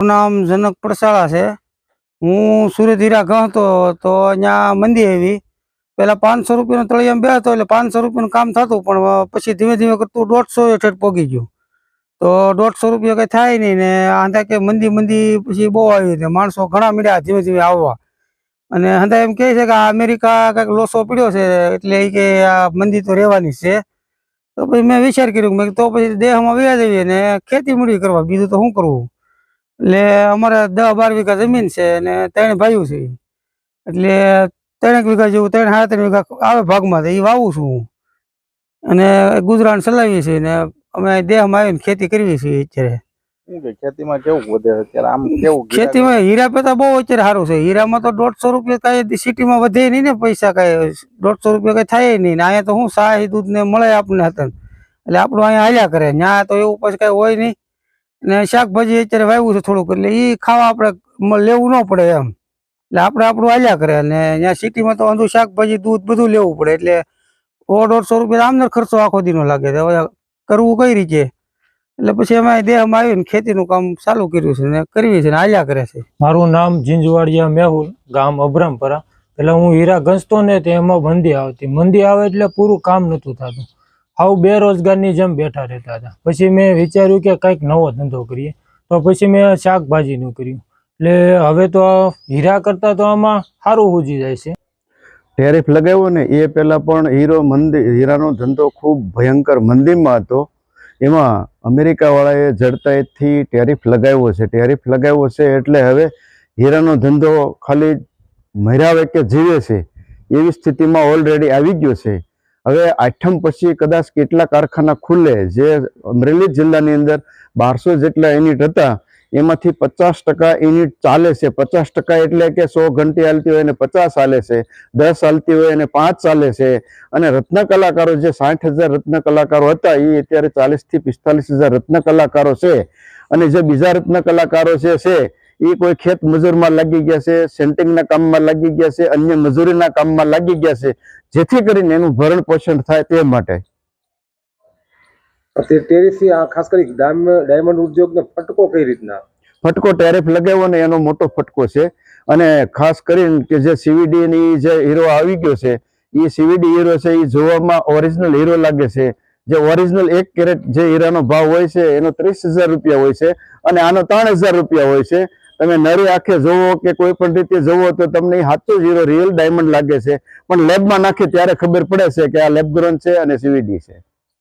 નામ જનક પડસાળા છે। હું સુરત હીરા ગણતો તો અહીંયા મંદી આવી। પેલા 500 રૂપિયાનો તળિયામાં બે હતો એટલે 500 રૂપિયાનું કામ થતું, પણ પછી ધીમે ધીમે કરતું 150 ઠેઠ પોગી ગયું। તો 150 રૂપિયા કઈ થાય નહીં ને આંધા કે મંદી પછી બહુ આવી હતી, માણસો ઘણા મળ્યા ધીમે ધીમે આવવા। અને હંધા એમ કહે છે કે આ અમેરિકા કંઈક લોસો પડ્યો છે એટલે એ કે આ મંદી તો રહેવાની છે। તો પછી મેં વિચાર કર્યો મેં તો પછી દેહમાં વ્યા જઈએ ને ખેતી મૂડી કરવા, બીજું તો શું કરવું। એટલે અમારે 10-12 વીઘા જમીન છે અને 3 ભાઈઓ છે, એટલે 3 વીઘા જેવું 3-3.5 વીઘા આવે ભાગમાં એ વાવું છું હું, અને ગુજરાન ચલાવીએ છીએ ને અમે દેહમાં આવીને ખેતી કરવી છીએ। અત્યારે ખેતીમાં કેવું વધે અત્યારે આમ કેવું ખેતીમાં હીરા પેતા બહુ અત્યારે સારું છે। હીરામાં તો 150 રૂપિયા કઈ સિટીમાં વધે નહીં ને, પૈસા કઈ 150 રૂપિયા કઈ થાય નહીં ને। અહીંયા તો શું શાહી દૂધ ને મળે આપણને હતા, એટલે આપણું અહીંયા હાલ્યા કરે। ત્યાં તો એવું પછી કઈ હોય નહીં ને શાકભાજી અત્યારે વાવ્યું છે થોડુંક, એટલે એ ખાવા આપણે લેવું ન પડે એમ, એટલે આપણે આપણું હાલ્યા કરે। અને ત્યાં સિટીમાં તો અંધું શાકભાજી દૂધ બધું લેવું પડે, એટલે 100-150 રૂપિયા આમને ખર્ચો આખો દી નો લાગે। હવે કરવું કઈ રીતે, એટલે પછી અમે દેહમાં આવીને ખેતીનું કામ ચાલુ કર્યું છે ને કરવી છે ને હાલ્યા કરે છે। મારું નામ જીંજવાડિયા મેહુલ, ગામ અબ્રમપરા। પેલા હું હીરા ગંજતો ને તે એમાં મંદી આવતી, મંદી આવે એટલે પૂરું કામ નહોતું થતું, હાવ બેરોજગારની જેમ બેઠા રહેતા હતા। પછી મેં વિચાર્યું કે કંઈક નવો ધંધો કરીએ, તો પછી મેં શાકભાજીનું કર્યું। એટલે હવે તો હીરા કરતાં તો આમાં સારું ઉજી જાય છે। ટેરિફ લગાવ્યો ને એ પહેલાં પણ હીરાનો ધંધો ખૂબ ભયંકર મંદીમાં હતો। એમાં અમેરિકાવાળાએ જડતાઈથી ટેરિફ લગાવ્યો છે। ટેરિફ લગાવ્યો છે એટલે હવે હીરાનો ધંધો ખાલી મર્યા કે જીવે છે એવી સ્થિતિમાં ઓલરેડી આવી ગયો છે। હવે 8મ પછી કદાચ કેટલા કારખાના ખુલે, જે અમરેલી જિલ્લાની અંદર 1200 જેટલા યુનિટ હતા, એમાંથી 50% યુનિટ ચાલે છે। 50% એટલે કે 100 ઘંટી હાલતી હોય એને 50 ચાલે છે, 10 હાલતી હોય એને 5 ચાલે છે। અને રત્ન કલાકારો જે 60,000 રત્ન કલાકારો હતા એ અત્યારે 40,000 થી 45,000 રત્ન કલાકારો છે। અને જે બીજા રત્ન કલાકારો છે એ કોઈ ખેત મજૂરમાં લાગી ગયા છે, સેન્ટિંગના કામમાં લાગી ગયા છે, અન્ય મજૂરીના કામમાં લાગી ગયા છે, જેથી કરીને એનું ભરણ પોષણ થાય તે માટે। ટેરિફથી ખાસ કરી ડાયમંડ ઉદ્યોગને ફટકો કઈ રીતના? ફટકો ટેરિફ લગાવ્યો ને એનો મોટો ફટકો છે। અને ખાસ કરીને કે જે CVD ની જે હીરો આવી ગયો છે એ CVD હીરો છે એ જોવામાં ઓરિજિનલ હીરો લાગે છે। જે ઓરિજિનલ 1 કેરેટ જે હીરાનો ભાવ હોય છે એનો 30,000 રૂપિયા હોય છે અને આનો 3,000 રૂપિયા હોય છે। તમે નરી આંખે જોવો કે કોઈ પણ રીતે જોવો તો તમને સાચો હીરો રિયલ ડાયમંડ લાગે છે, પણ લેબમાં નાખે ત્યારે ખબર પડે છે કે આ લેબ ગ્રોન છે અને CVD છે।